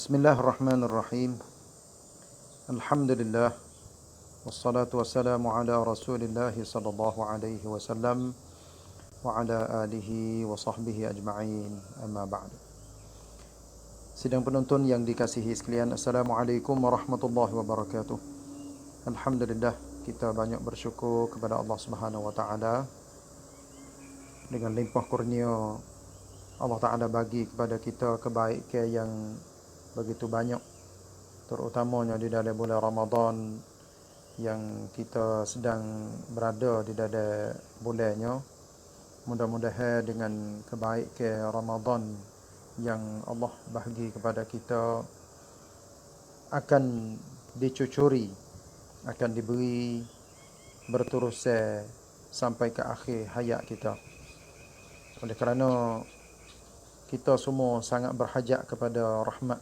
Bismillahirrahmanirrahim. Alhamdulillah. Wassalatu wassalamu ala Rasulillah sallallahu alaihi wasallam wa ala alihi wa sahbihi ajma'in. Amma ba'd. Sidang penonton yang dikasihi sekalian, Assalamualaikum warahmatullahi wabarakatuh. Alhamdulillah, kita banyak bersyukur kepada Allah Subhanahu wa taala dengan limpah kurnia Allah Taala bagi kepada kita kebaikan yang begitu banyak, terutamanya di dalam bulan Ramadan yang kita sedang berada di dalam bulannya. Mudah-mudahan dengan kebaikan Ramadan yang Allah bagi kepada kita akan dicucuri, akan diberi berterusan sampai ke akhir hayat kita. Oleh kerana kita semua sangat berhajat kepada rahmat,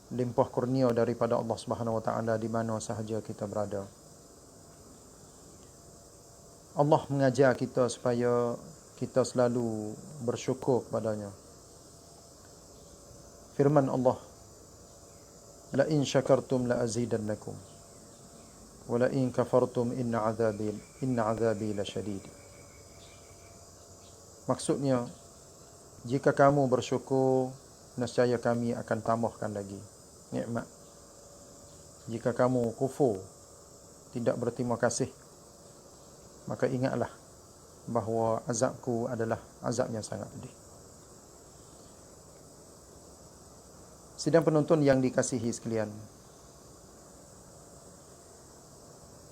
limpah kurnia daripada Allah Subhanahu wa taala di mana sahaja kita berada. Allah mengajar kita supaya kita selalu bersyukur kepadanya. Firman Allah, la in syakartum la azidannakum wa la in kafartum inna azabi lasyadid. Maksudnya, jika kamu bersyukur, nescaya kami akan tambahkan lagi nikmat. Jika kamu kufur, tidak berterima kasih, maka ingatlah bahawa azabku adalah azab yang sangat pedih. Sidang penonton yang dikasihi sekalian,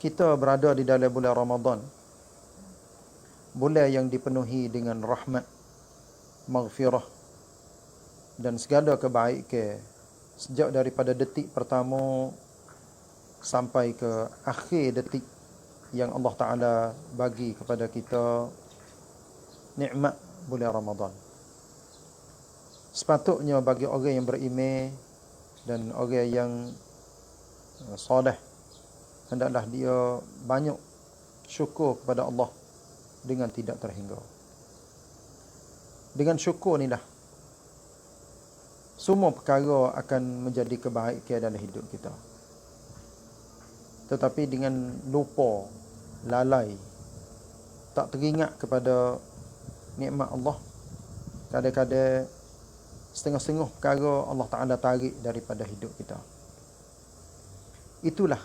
kita berada di dalam bulan Ramadan, bulan yang dipenuhi dengan rahmat, maghfirah dan segala kebaikan. Sejak daripada detik pertama sampai ke akhir detik yang Allah Ta'ala bagi kepada kita nikmat bulan Ramadan. Sepatutnya bagi orang yang beriman dan orang yang soleh, hendaklah dia banyak syukur kepada Allah dengan tidak terhingga. Dengan syukur inilah semua perkara akan menjadi kebaikan dalam hidup kita. Tetapi dengan lupa, lalai, tak teringat kepada nikmat Allah, kadang-kadang setengah-setengah perkara Allah Ta'ala tarik daripada hidup kita. Itulah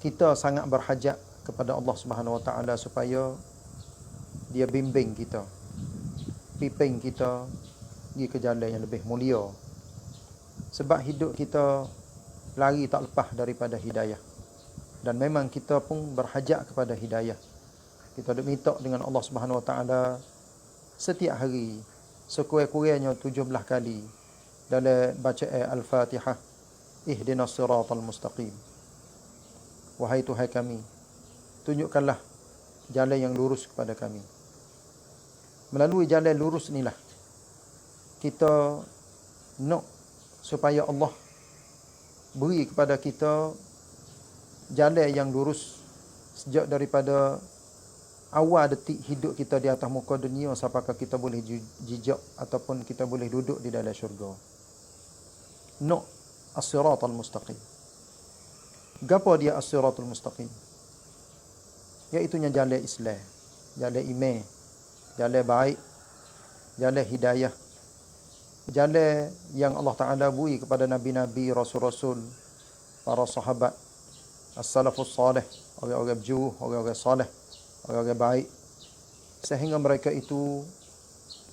kita sangat berhajat kepada Allah Subhanahu wa taala supaya dia bimbing kita, pimpin kita pergi ke jalan yang lebih mulia. Sebab hidup kita lari tak lepas daripada hidayah. Dan memang kita pun berhajat kepada hidayah. Kita duk minta dengan Allah Subhanahu wa taala setiap hari sekurang-kurangnya 17 kali dalam bacaan Al-Fatihah, ihdinas siratal mustaqim. Wahai Tuhan kami, tunjukkanlah jalan yang lurus kepada kami. Melalui jalan lurus inilah kita nak supaya Allah beri kepada kita jalan yang lurus sejak daripada awal detik hidup kita di atas muka dunia sampaikan kita boleh jejak ataupun kita boleh duduk di dalam syurga. Nak as-siratal mustaqim. Gapo dia as-siratul mustaqim? Iaitunya jalan Islam, jalan iman, jalan baik, jalan hidayah, jalan yang Allah Ta'ala beri kepada Nabi-Nabi, Rasul-Rasul, para sahabat, as-salafus salih, orang-orang berjuh, orang-orang salih, orang-orang baik, sehingga mereka itu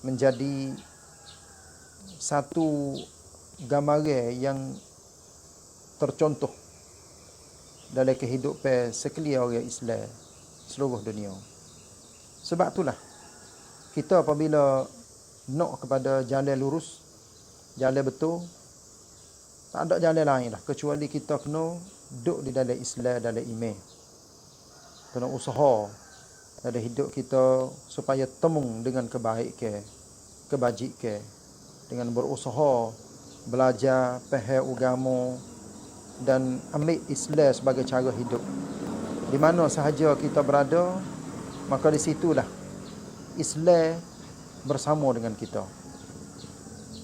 menjadi satu gambaran yang tercontoh dalam kehidupan sekalian orang Islam seluruh dunia. Sebab itulah kita apabila nak kepada jalan lurus, jalan betul, tak ada jalan lain lah kecuali kita kena duduk di dalam Islam, dalam iman. Kena usaha dalam hidup kita supaya temu dengan kebaikan, kebajikan, dengan berusaha belajar faham agama dan ambil Islam sebagai cara hidup. Di mana sahaja kita berada, maka di situlah Islam bersama dengan kita.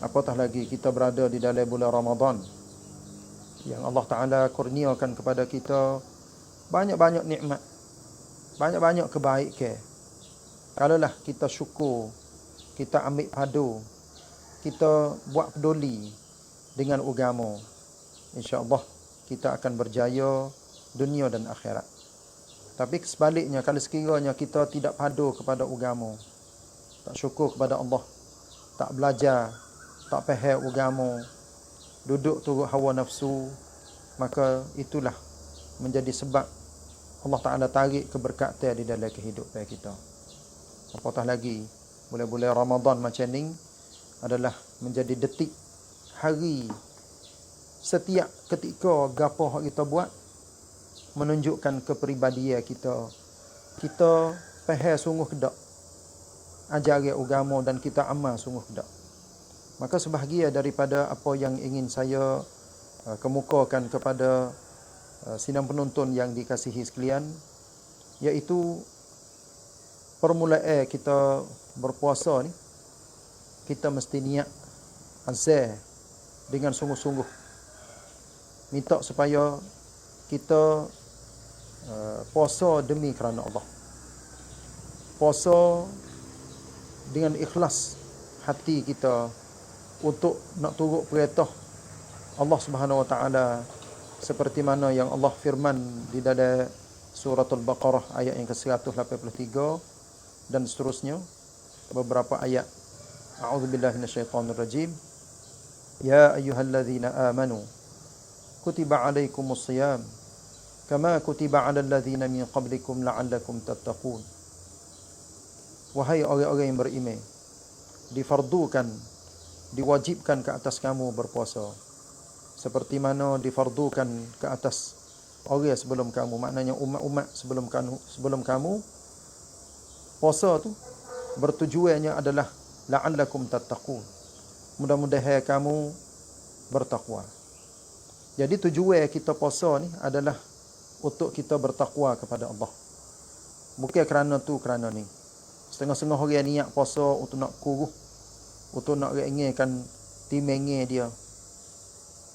Apatah lagi kita berada di dalam bulan Ramadan yang Allah Ta'ala kurniakan kepada kita banyak-banyak nikmat, banyak-banyak kebaikan. Kalaulah kita syukur, kita ambil padu, kita buat peduli dengan agama, insya-Allah kita akan berjaya dunia dan akhirat. Tapi sebaliknya, kalau sekiranya kita tidak padu kepada agama, tak syukur kepada Allah, tak belajar, tak faham agama, duduk turut hawa nafsu, maka itulah menjadi sebab Allah Ta'ala tarik keberkatan di dalam kehidupan kita. Apatah lagi, bulan-bulan Ramadan macam ni adalah menjadi detik, hari, setiap ketika gapo hak kita buat menunjukkan kepribadian kita. Kita faham sungguh ke tak ajaran agama dan kita amal sungguh ke tak. Maka sebahagian daripada apa yang ingin saya kemukakan kepada sidang penonton yang dikasihi sekalian, iaitu permulaan kita berpuasa ni, kita mesti niat azam dengan sungguh-sungguh, minta supaya kita puasa demi kerana Allah, puasa dengan ikhlas hati kita untuk nak turut perintah Allah Subhanahu Wa Taala, seperti mana yang Allah firman di dalam surah Al-Baqarah ayat yang ke-183 dan seterusnya, beberapa ayat. A'udzubillahi minasyaitonirrajim. Ya ayyuhalladzina amanu kutiba alaikumus shiyam kama kutiba alal ladzina min qablikum la'allakum tattaqun. Wahai orang-orang yang beriman, difardukan, diwajibkan ke atas kamu berpuasa seperti mana difardukan ke atas orang sebelum kamu, maknanya umat-umat sebelum kamu. Puasa tu bertujuannya adalah la'allakum tattaqun, mudah-mudahan kamu bertakwa. Jadi tujuan kita puasa ni adalah untuk kita bertakwa kepada Allah. Bukan kerana tu kerana ni. Setengah-setengah orang niat puasa untuk nak kuruh, untuk nak inginkan timengnya dia.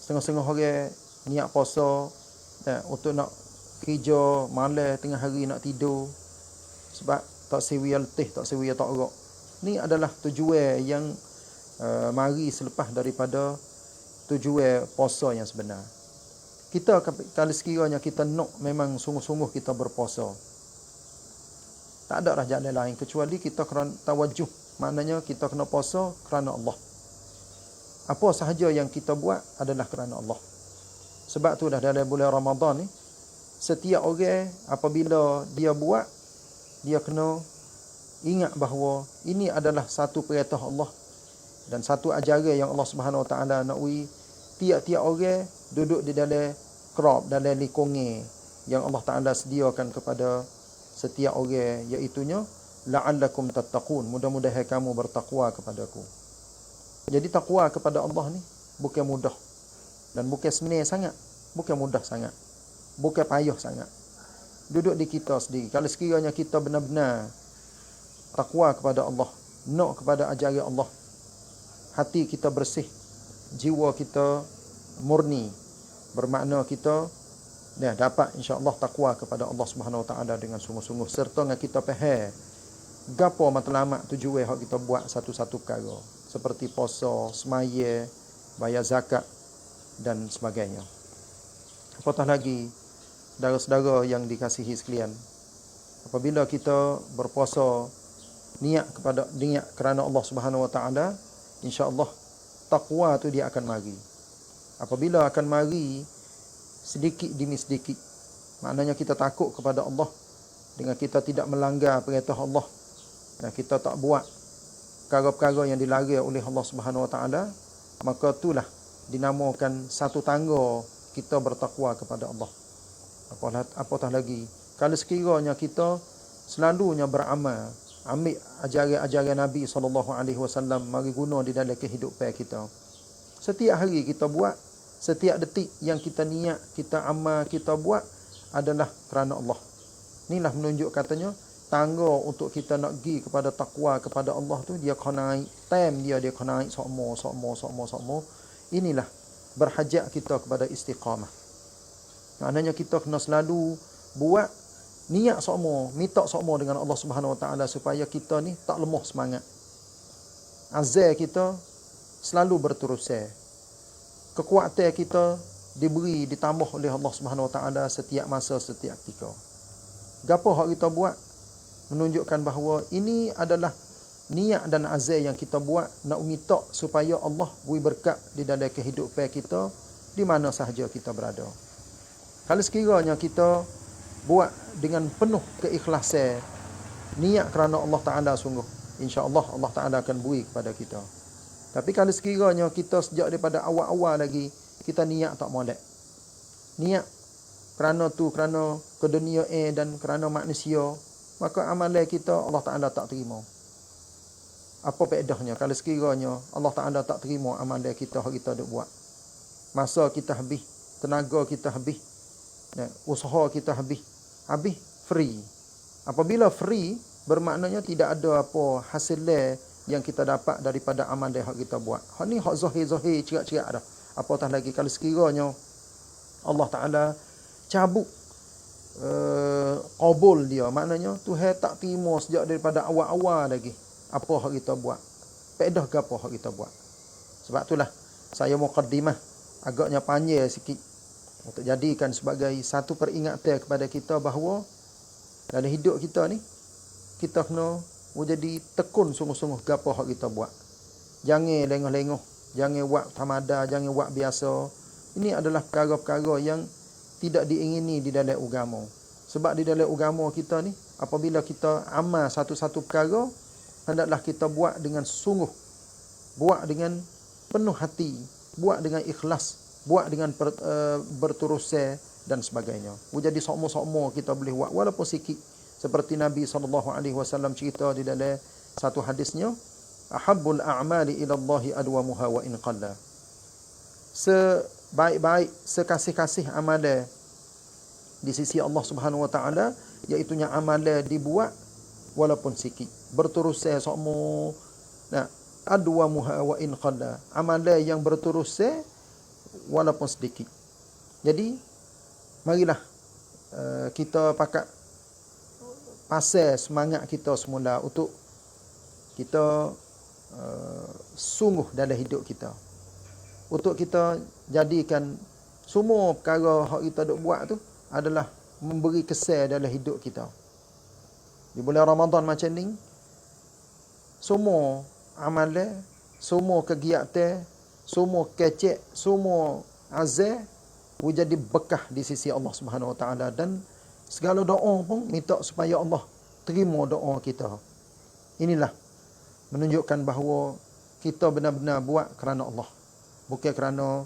Setengah-setengah orang niat puasa untuk nak kerja malam tengah hari nak tidur sebab tak sewi letih, tak sewi tak rok. Ni adalah tujuan yang mari selepas daripada tujuan puasa yang sebenar. Kita kalau sekiranya kita nak memang sungguh-sungguh kita berpuasa, tak ada dah jalan lain kecuali kita kena tawajuh, maknanya kita kena puasa kerana Allah. Apa sahaja yang kita buat adalah kerana Allah. Sebab tu dah dalam bulan Ramadan ni, setiap orang apabila dia buat, dia kena ingat bahawa ini adalah satu perintah Allah dan satu ajaran yang Allah Subhanahu Wa Taala nak ui tiap-tiap orang duduk di dalam kerab, dalam lingkungan yang Allah Taala sediakan kepada setiap orang, iaitunya la'allakum tattaqun, mudah-mudahan kamu bertakwa kepadaku. Jadi takwa kepada Allah ni bukan mudah dan bukan senang sangat, bukan mudah sangat, bukan payah sangat. Duduk di kita sendiri. Kalau sekiranya kita benar-benar takwa kepada Allah, nak kepada ajaran Allah, hati kita bersih, jiwa kita murni, bermakna kita dapat insya-Allah takwa kepada Allah Subhanahu Wa Taala dengan sungguh-sungguh, serta dengan kita faham gapo matlamat tujuan hak kita buat satu-satu perkara, seperti puasa, semaya, bayar zakat dan sebagainya. Apatah lagi saudara-saudara yang dikasihi sekalian, apabila kita berpuasa niat kerana Allah Subhanahu Wa Taala, insya-Allah takwa tu dia akan mari. Apabila akan mari sedikit demi sedikit, maknanya kita takut kepada Allah dengan kita tidak melanggar perintah Allah dan kita tak buat perkara-perkara yang dilarang oleh Allah Subhanahu Wa Taala, maka itulah dinamakan satu tangga kita bertakwa kepada Allah. Apatah lagi kalau sekiranya kita selalunya beramal, ambil ajaran Nabi SAW, mari guna di dalam kehidupan kita. Setiap hari kita buat, setiap detik yang kita niat, kita amal, kita buat adalah kerana Allah. Inilah menunjuk katanya tangga untuk kita nak pergi kepada takwa kepada Allah tu, dia kena naik time dia kena naik sokmo. Inilah berhajat kita kepada istiqamah. Maknanya kita kena selalu buat niat sokmo, minta sokmo dengan Allah Subhanahu Wa Taala supaya kita ni tak lemah semangat. Azal kita selalu berterusan. Kekuatan kita diberi, ditambah oleh Allah Subhanahu Wa Taala setiap masa, setiap ketika. Gapo hak kita buat menunjukkan bahawa ini adalah niat dan azal yang kita buat nak minta supaya Allah beri berkat di dalam kehidupan kita di mana sahaja kita berada. Kalau sekiranya kita buat dengan penuh keikhlasan, niat kerana Allah Taala sungguh, insya-Allah Allah Taala akan beri kepada kita. Tapi kalau sekiranya kita sejak daripada awal-awal lagi kita niat tak molek, niat kerana ke dunia dan kerana manusia, maka amalan kita Allah Taala tak terima. Apa faedahnya kalau sekiranya Allah Taala tak terima amalan kita hak kita duk buat? Masa kita habis, tenaga kita habis, usaha kita habis free. Apabila free, bermaknanya tidak ada apa hasil yang kita dapat daripada amalan hak kita buat. Hak ni hak zahir-zahir cerak-cerak dah. Apatah lagi kalau sekiranya Allah Taala cabut qabul dia, maknanya Tuhan tak terima sejak daripada awal-awal lagi apa hak kita buat. Faedah ke apa hak kita buat? Sebab itulah saya muqaddimah agaknya panjang sikit untuk jadikan sebagai satu peringatan kepada kita bahawa dalam hidup kita ni kita kena jadi tekun sungguh-sungguh gapo hak kita buat. Jangan lengah-lengah, jangan buat tamada, jangan buat biasa. Ini adalah perkara-perkara yang tidak diingini di dalam agama. Sebab di dalam agama kita ni, apabila kita amal satu-satu perkara, hendaklah kita buat dengan sungguh, buat dengan penuh hati, buat dengan ikhlas, buat dengan berterusan dan sebagainya. Jadi sokmo-sokmo kita boleh buat walaupun sikit. Seperti Nabi SAW cerita di dalam satu hadisnya, ahabbul a'mali ila Allahi adwamuha wa in qalla. Sebaik-baik, sekasih-kasih amalan di sisi Allah Subhanahu Wa Taala, iaitu yang amalan dibuat walaupun sikit, berterusan sokmo. Nah, adwamuha wa in qalla, amalan yang berterusan walaupun sedikit. Jadi marilah kita pakat pasal semangat kita semula untuk kita sungguh dalam hidup kita, untuk kita jadikan semua perkara yang kita duk buat tu adalah memberi kesan dalam hidup kita. Di bulan Ramadan macam ni, semua amalan, semua kegiatan, semua kecek, semua azal jadi bekah di sisi Allah Subhanahu Wa Taala, dan segala doa pun minta supaya Allah terima doa kita. Inilah menunjukkan bahawa kita benar-benar buat kerana Allah, bukan kerana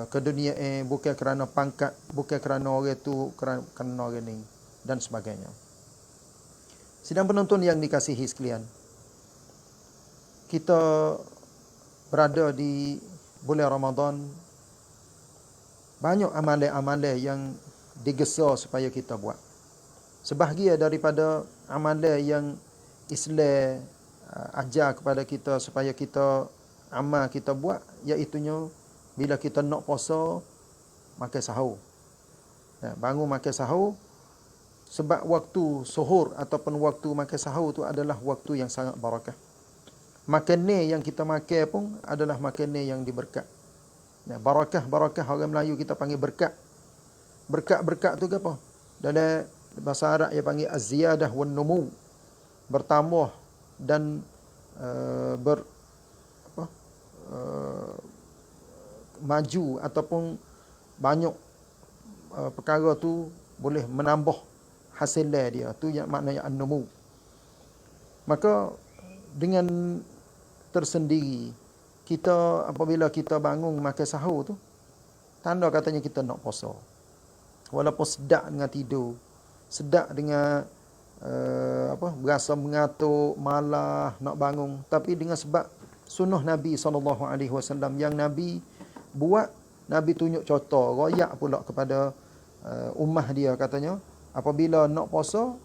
keduniaan, bukan kerana pangkat, bukan kerana orang tu, kerana orang ni dan sebagainya. Sidang penonton yang dikasihi sekalian, kita berada di bulan Ramadan, banyak amalan-amalan yang digesa supaya kita buat. Sebahagian daripada amalan yang Islam ajar kepada kita supaya kita amal kita buat, iaitunya bila kita nak puasa, makan sahur. Bangun makan sahur, sebab waktu suhur ataupun waktu makan sahur tu adalah waktu yang sangat barakah. Makanan yang kita makan pun adalah makanan yang diberkat. Barakah orang Melayu kita panggil berkat. Berkat tu ke apa? Dalam bahasa Arab dia panggil az-ziyadah wan numu, bertambah dan maju ataupun banyak perkara tu boleh menambah hasil dia. Tu yang maknanya an-numu. Maka dengan tersendiri kita apabila kita bangun makan sahur tu, tanda katanya kita nak puasa. Walaupun sedap dengan tidur, sedap dengan berasa mengantuk, malah nak bangun, tapi dengan sebab sunnah Nabi SAW yang Nabi buat, Nabi tunjuk contoh, royak pula kepada ummah dia, katanya apabila nak puasa,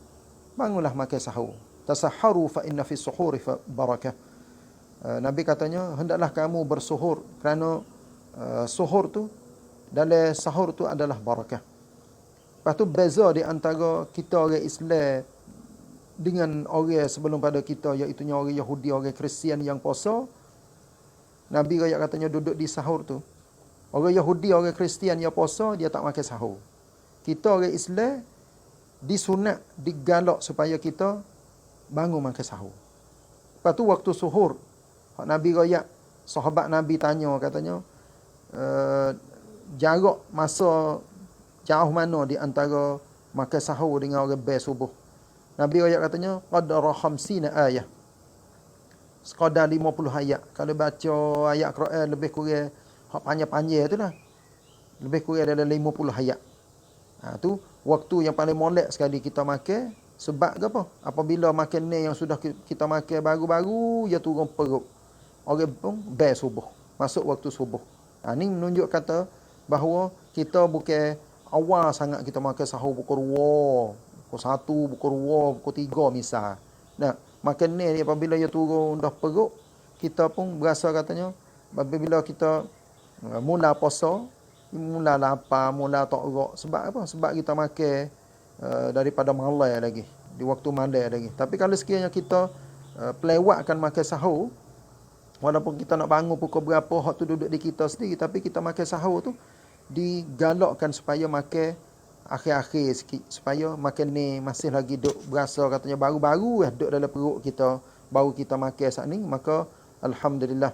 bangunlah makan sahur. Tasahharu fa inna fi suhuri barakah. Nabi katanya, hendaklah kamu bersuhur kerana suhur tu, dalam sahur tu adalah barakah. Lepas tu beza di antara kita orang Islam dengan orang sebelum pada kita, iaitu orang Yahudi, orang Kristian yang puasa. Nabi raya katanya duduk di sahur tu. Orang Yahudi, orang Kristian yang puasa, dia tak makan sahur. Kita orang Islam disunat, digalak supaya kita bangun makan sahur. Lepas tu waktu suhur, Nabi raya, sahabat Nabi tanya, katanya, jarak masa jauh mana di antara makan sahur dengan orang bel subuh. Nabi raya katanya, qadara 50 ayat. Sekadar 50 ayat. Kalau baca ayat Quran lebih kurang hak panjang-panjang tu lah. Lebih kurang dalam 50 ayat. Tu waktu yang paling molek sekali kita makan. Sebab ke apa? Apabila makan ni yang sudah kita makan baru-baru, dia turun perut. Orang pun bel subuh. Masuk waktu subuh. Ni menunjuk kata bahawa kita bukan awal sangat kita makan sahur pukul 2. Pukul 1, pukul 2, pukul 3 misal. Nah, makan ni apabila dia turun dah perut, kita pun berasa katanya, apabila kita mula puasa, mula lapar, mula tak gerak. Sebab apa? Sebab kita makan daripada malam lagi. Di waktu malam lagi. Tapi kalau sekiranya kita pelewatkan makan sahur, walaupun kita nak bangun pukul berapa, hak tu duduk di kita sendiri, tapi kita makan sahur tu, digalakkan supaya makan akhir-akhir sikit, supaya makan ni masih lagi duk berasa katanya baru-baru duk dalam perut kita, baru kita makan saat ni, maka alhamdulillah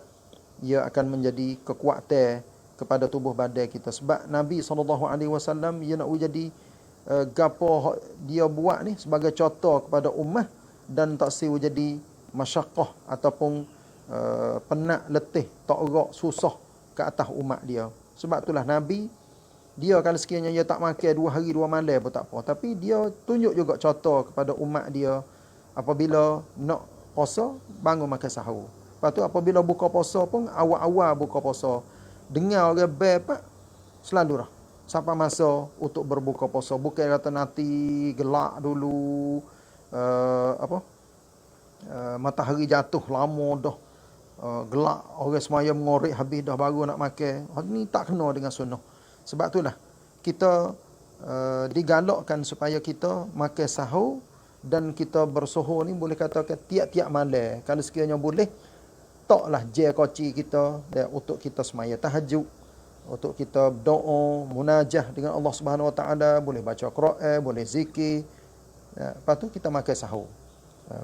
ia akan menjadi kekuatan kepada tubuh badan kita. Sebab Nabi SAW ia nak jadi gapo dia buat ni sebagai contoh kepada ummah, dan tak siu jadi masyaqqah ataupun penat, letih, tak gerak, susah ke atas umat dia. Sebab itulah Nabi, dia kalau sekiranya dia tak makan 2 hari 2 malam pun tak apa. Tapi dia tunjuk juga contoh kepada umat dia. Apabila nak puasa, bangun makan sahur. Lepas tu apabila buka puasa pun, awal-awal buka puasa, dengar orang bepak, selalu dah. Sampai masa untuk berbuka puasa. Bukan kata nanti gelak dulu, matahari jatuh lama dah. Gelak, orang semaya mengorek habis dah baru nak makan. Ni tak kena dengan sunnah. Sebab itulah kita digalakkan supaya kita makan sahur, dan kita bersuhur ni boleh katakan tiap-tiap malam. Kalau sekiranya boleh, taklah je koci kita untuk kita semaya tahajud, untuk kita berdoa, munajah dengan Allah Subhanahu Wa Taala, boleh baca Quran, boleh zikir. Lepas tu kita makan sahur.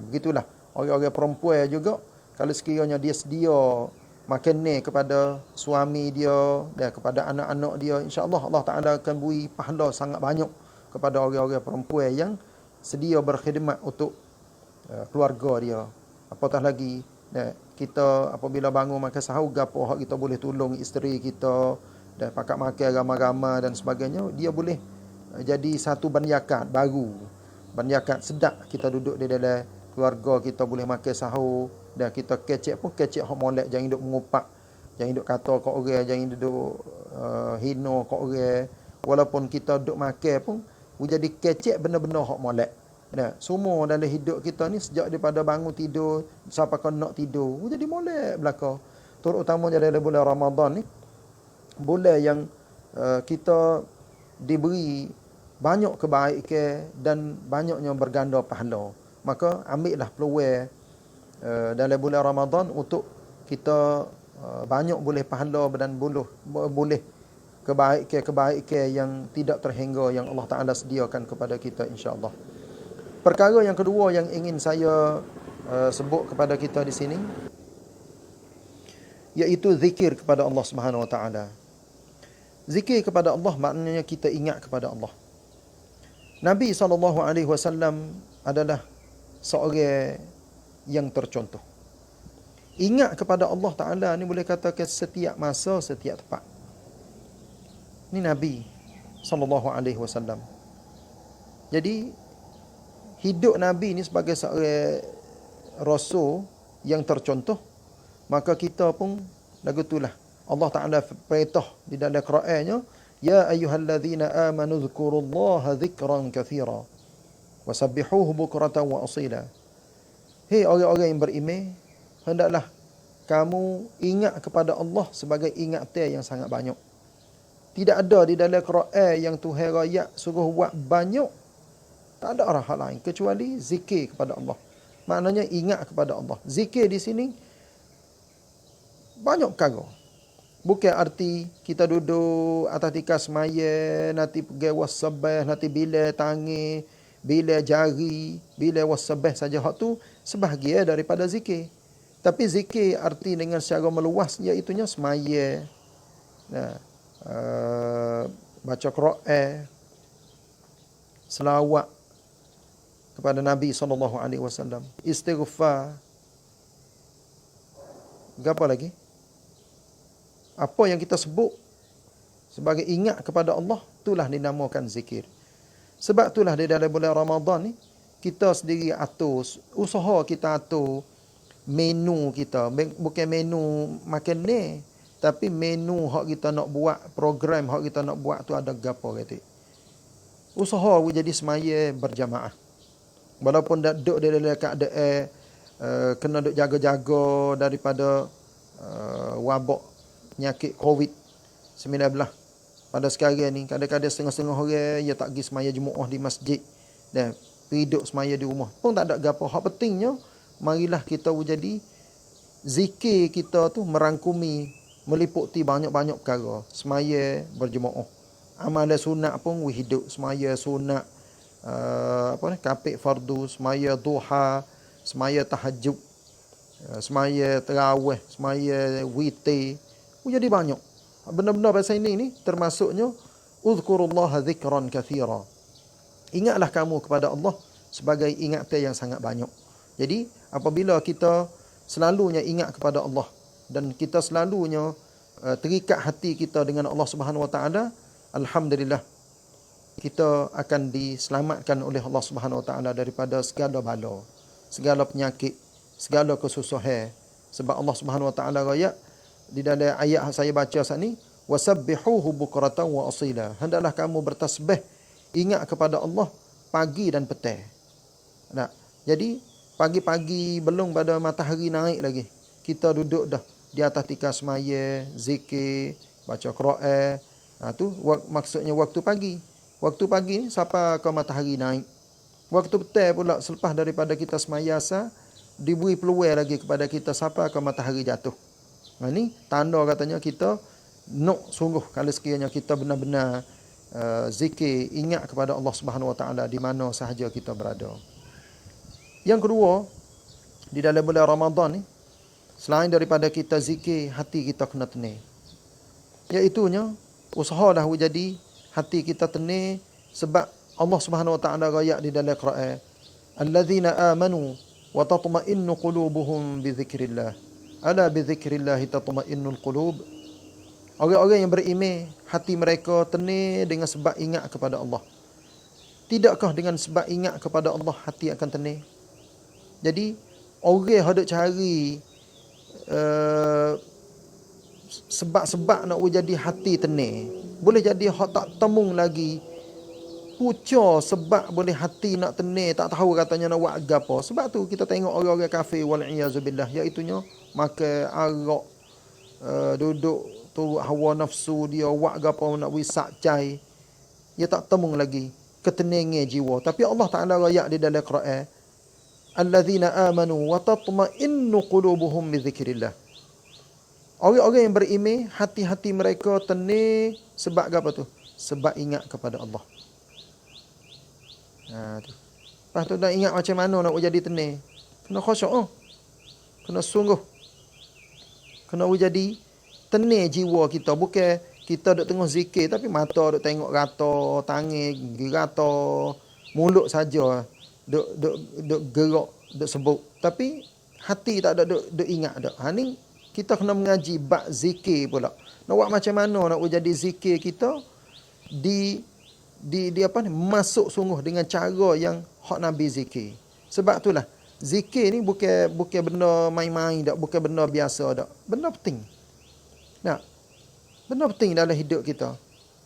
Begitulah orang-orang perempuan juga, kalau sekiranya dia sedia makan ni kepada suami dia dan kepada anak-anak dia, insya-Allah Allah Taala akan beri pahala sangat banyak kepada orang-orang perempuan yang sedia berkhidmat untuk keluarga dia. Apatah lagi kita apabila bangun makan sahur, gapo hak kita boleh tolong isteri kita dan pakat makan ramai-ramai dan sebagainya, dia boleh jadi satu banyakat baru, banyakat sedap kita duduk di dalam keluarga kita, boleh makan sahur. Dan kita kecek pun kecek hak molek, jangan duk mengupak, jangan duk kata kat orang, jangan duk hina kat orang. Walaupun kita duk makan pun jadi kecek benda-benda hak molek. Nah, semua dalam hidup kita ni sejak daripada bangun tidur sampai kau nak tidur, jadi molek belaka. Terutamanya dalam bulan Ramadan ni, bulan yang kita diberi banyak kebaikan dan banyaknya berganda pahala. Maka ambillah peluang dalam bulan Ramadan untuk kita banyak boleh pahala dan boleh kebaikan yang tidak terhingga yang Allah Ta'ala sediakan kepada kita, insya-Allah. Perkara yang kedua yang ingin saya sebut kepada kita di sini, iaitu zikir kepada Allah Subhanahu Wa Ta'ala. Zikir kepada Allah maknanya kita ingat kepada Allah. Nabi SAW adalah seorang yang tercontoh. Ingat kepada Allah Ta'ala ni boleh katakan setiap masa, setiap tempat. Ni Nabi SAW. Jadi hidup Nabi ni sebagai seorang Rasul yang tercontoh, maka kita pun lagu itulah Allah Ta'ala perintah di dalam Qurannya, ya ayyuhallazina amanu dzkurullaha dzikran katsira. Wasabbihuhu bukratan wa asila. Hei orang-orang yang beriman, hendaklah kamu ingat kepada Allah sebagai ingatan yang sangat banyak. Tidak ada di dalam Quran yang Tuhan raya suruh buat banyak. Tak ada orang hal lain kecuali zikir kepada Allah. Maknanya ingat kepada Allah. Zikir di sini banyak perkara. Bukan arti kita duduk atas tikar semaya, nanti pergi wasabah, nanti bila tangan, bila jari, bila wasabah saja. Hak tu sebahagian daripada zikir. Tapi zikir arti dengan secara meluas, iaitunya semaya, baca Quran, selawat kepada Nabi SAW, istighfar. Apa lagi? Apa yang kita sebut sebagai ingat kepada Allah, itulah dinamakan zikir. Sebab itulah di dalam bulan Ramadan ni, kita sendiri atur, usaha kita atur menu kita, bukan menu makan ni, tapi menu hak kita nak buat, program hak kita nak buat tu ada gapo kata. Usaha jadi semaya berjamaah. Walaupun dak duduk di dalam keadaan kena duk jaga-jaga daripada wabak penyakit COVID-19. Pada sekarang ni kadang-kadang setengah-setengah orang dia tak pergi semaya Jumaat di masjid dan hidup semaya di rumah. Pun tak ada gapo. Hak pentingnya marilah kita jadi zikir kita tu merangkumi, meliputi banyak-banyak perkara. Semaya berjemaah. Amalan sunat pun hidup semaya sunat, kapik fardu, semaya duha, semaya tahajud, semaya tarawih, semaya witir. Jadi banyak. Benda-benda bahasa ini ni termasuknya uzkurullaha dzikran katsira. Ingatlah kamu kepada Allah sebagai ingatan yang sangat banyak. Jadi apabila kita selalunya ingat kepada Allah dan kita selalunya terikat hati kita dengan Allah Subhanahu Wa Taala, alhamdulillah kita akan diselamatkan oleh Allah Subhanahu Wa Taala daripada segala bala, segala penyakit, segala kesusahan. Sebab Allah Subhanahu Wa Taala raya di dalam ayat saya baca saat ni, wasabbihuhu bukratan wa asila. Hendaklah kamu bertasbih, ingat kepada Allah pagi dan petang. Nah, jadi pagi-pagi belum pada matahari naik lagi, kita duduk dah di atas tikar semaya, zikir, baca Quran. Tu maksudnya waktu pagi. Waktu pagi ni sampai ke matahari naik. Waktu petang pula selepas daripada kita semaya asar, diberi peluang lagi kepada kita sampai ke matahari jatuh. Ni tanda katanya kita nak sungguh kalau sekiranya kita benar-benar zikir, ingat kepada Allah Subhanahu Wa Taala di mana sahaja kita berada. Yang kedua, di dalam bulan Ramadan ni, selain daripada kita zikir, hati kita kena tenang. Iaitunya, usahalah jadi hati kita tenang sebab Allah Subhanahu Wa Taala raya di dalam Quran, alladzina amanu wa tatma'innu qulubuhum bi dzikrillah. Ala bi dzikrillah tatma'innul qulub. Orang-orang yang beriman, hati mereka tenang dengan sebab ingat kepada Allah. Tidakkah dengan sebab ingat kepada Allah hati akan tenang? Jadi orang hendak cari sebab-sebab nak jadi hati tenang. Boleh jadi hak tak temung lagi. Puca sebab boleh hati nak tenang, tak tahu katanya nak buat apa. Sebab tu kita tengok orang-orang kafir wal iazubillah, iaitunya makan arak, duduk turut hawa nafsu dia, buat apa nak wisak cai. Dia tak temung lagi ketenangan jiwa. Tapi Allah Taala raya di dalam Quran, alladzina amanu wa tatma'innu qulubuhum bi dzikrillah. Orang-orang yang beriman, hati-hati mereka tenang sebab apa tu? Sebab ingat kepada Allah. Tu. Lepas tu nak ingat macam mana nak jadi tenang. Kena khusyuk. Kena sungguh. Kena jadi tenang jiwa kita. Bukan kita duk tengok zikir tapi mata duk tengok rata, tangan rata, mulut saja duk gerak, duk sebut. Tapi hati tak ada duk ingat dak. Ni kita kena mengaji bab zikir pula. Nak buat macam mana nak jadi zikir kita di apa ni, masuk sungguh dengan cara yang hak Nabi zikir. Sebab itulah zikir ni bukan benda main-main dak, bukan benda biasa dak. Benda penting. Nah, benda penting dalam hidup kita.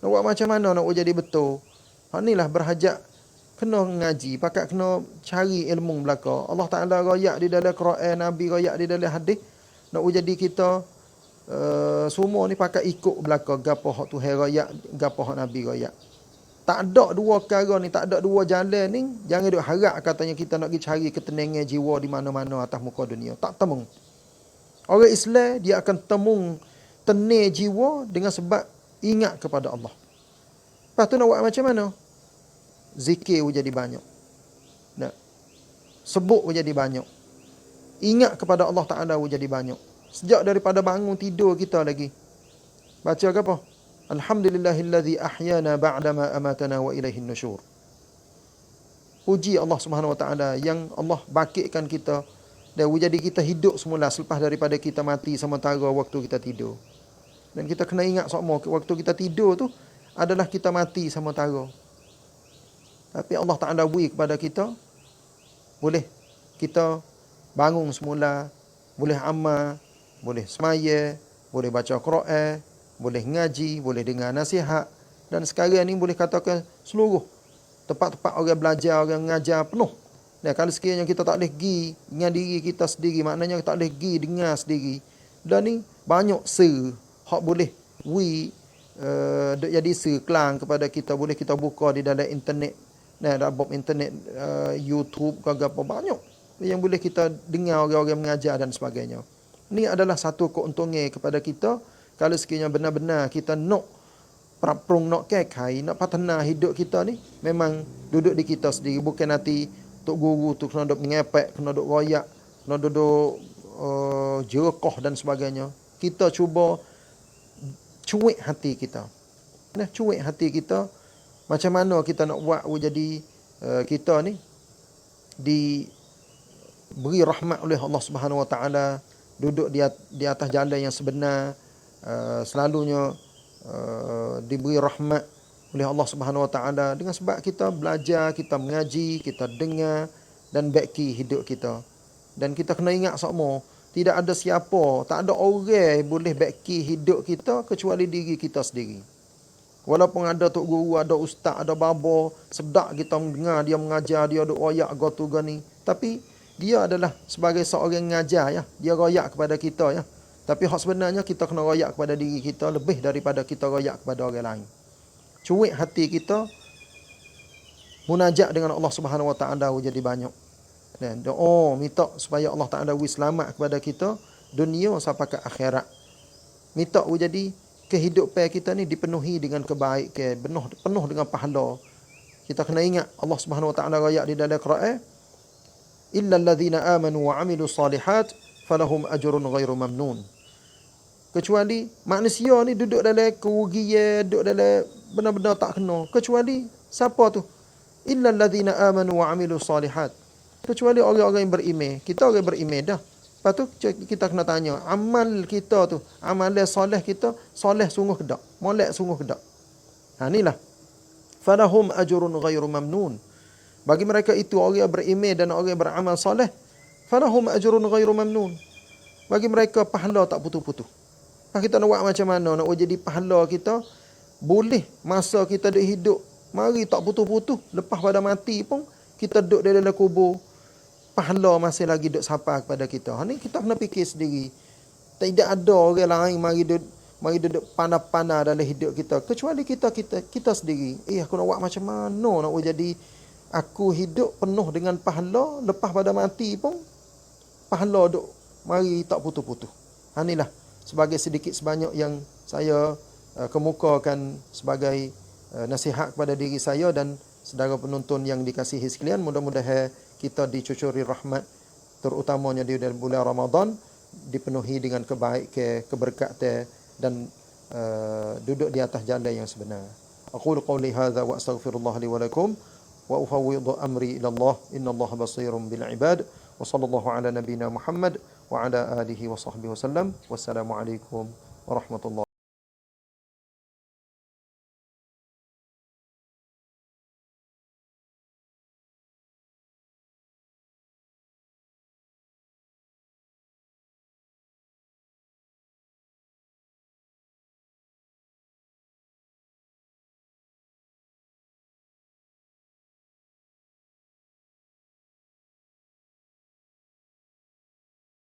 Nak buat macam mana nak jadi betul. Hak inilah berhajat kena ngaji, pakat kena cari ilmu belaka. Allah Ta'ala royak di dalam Quran, Nabi royak di dalam hadis. Nak jadi kita semua ni pakat ikut belaka gapo hak Tuhan royak, gapo hak Nabi royak. Tak ada dua perkara ni, tak ada dua jalan ni. Jangan duk harap katanya kita nak pergi cari ketenangan jiwa di mana-mana atas muka dunia. Tak temung. Orang Islam dia akan temung tenang jiwa dengan sebab ingat kepada Allah. Lepas tu nak buat macam mana? Zikir jadi banyak. Nah, sebut jadi banyak. Ingat kepada Allah Ta'ala jadi banyak. Sejak daripada bangun tidur kita lagi. Baca ke apa? Alhamdulillahillazi ahyana ba'dama amatana wa ilaihin nusyur. Puji Allah Subhanahu wa taala yang Allah bangkitkan kita dan jadi kita hidup semula selepas daripada kita mati sementara waktu kita tidur. Dan kita kena ingat semua waktu kita tidur tu adalah kita mati sementara. Tapi Allah Taala beri kepada kita boleh kita bangun semula, boleh amal, boleh semaya, boleh baca Quran, boleh ngaji, boleh dengar nasihat. Dan sekarang ni boleh katakan seluruh tempat-tempat orang belajar, orang mengajar penuh. Dan kalau sekiranya kita tak boleh pergi dengan diri kita sendiri, maknanya kita tak boleh pergi dengar sendiri. Dan ni banyak hak boleh jadi kelang kepada kita. Boleh kita buka di dalam internet. Dalam internet, YouTube ke apa, banyak yang boleh kita dengar orang-orang mengajar dan sebagainya. Ini adalah satu keuntungan kepada kita. Kalau sekiranya benar-benar kita nak perang nak kekai, nak patana hidup kita ni, memang duduk di kita sendiri. Bukan nanti tok guru tu kena duduk mengepek, kena duduk royak, kena duduk jerokoh dan sebagainya. Kita cuba cuik hati kita. Nah, cuik hati kita. Macam mana kita nak buat jadi kita ni diberi rahmat oleh Allah Subhanahu Wa Taala, duduk di atas jalan yang sebenar, selalunya diberi rahmat oleh Allah Subhanahu Wa Taala dengan sebab kita belajar, kita mengaji, kita dengar dan baiki hidup kita. Dan kita kena ingat semua, tidak ada siapa, tak ada orang boleh baiki hidup kita kecuali diri kita sendiri. Walaupun ada tok guru, ada ustaz, ada baba, sedap kita mendengar dia mengajar, dia duk royak gotu gani, tapi dia adalah sebagai seorang mengajar ya. Dia royak kepada kita ya. Tapi hak sebenarnya kita kena royak kepada diri kita lebih daripada kita royak kepada orang lain. Cuik hati kita, munajat dengan Allah Subhanahu Wa Taala jadi banyak. Dan doa minta supaya Allah Taala beri selamat kepada kita dunia sampai ke akhirat. Minta jadi kehidupan kita ni dipenuhi dengan kebaikan, penuh dengan pahala. Kita kena ingat Allah Subhanahu Wa Taala royak di dalam Quran, illal ladzina amanu wa amilus salihat falahum ajrun ghairu mamnun. Kecuali manusia ni duduk dalam kerugian, duduk dalam benar-benar tak kena. Kecuali siapa tu? Illal ladzina amanu wa amilus salihat. Kecuali orang-orang yang beriman. Kita orang beriman dah. Lepas tu kita kena tanya, amal kita tu, amalan soleh kita, soleh sungguh ke tak? Molek sungguh ke tak? Ha, inilah. Falahum ajrun ghairu mamnun. Bagi mereka itu, orang yang beriman dan orang yang beramal soleh, falahum ajrun ghairu mamnun. Bagi mereka pahala tak putus-putus. Kita nak buat macam mana? Nak jadi pahala kita, boleh masa kita duduk hidup, mari tak putus-putus. Lepas pada mati pun, kita duduk dalam kubur, pahala masih lagi duduk sampai kepada kita. Ni kita kena fikir sendiri. Tidak ada orang lain mari duduk pandai-pandai dalam hidup kita kecuali kita sendiri. Aku nak buat macam mana nak jadi aku hidup penuh dengan pahala, lepas pada mati pun pahala duk mari tak putus-putus. Inilah sebagai sedikit sebanyak yang saya kemukakan sebagai nasihat kepada diri saya dan saudara penonton yang dikasihi sekalian. Mudah-mudahan kita dicucuri rahmat, terutamanya di bulan Ramadan, dipenuhi dengan kebaikan, keberkatan dan duduk di atas jalan yang sebenar. Aqulu qawli hadza wa astaghfirullah li wa lakum wa ufawwidu amri ila Allah, innallaha basirun bil ibad. Wa sallallahu ala nabiyyina Muhammad wa ala alihi wa sahbihi wasallam. Wassalamu alaikum warahmatullahi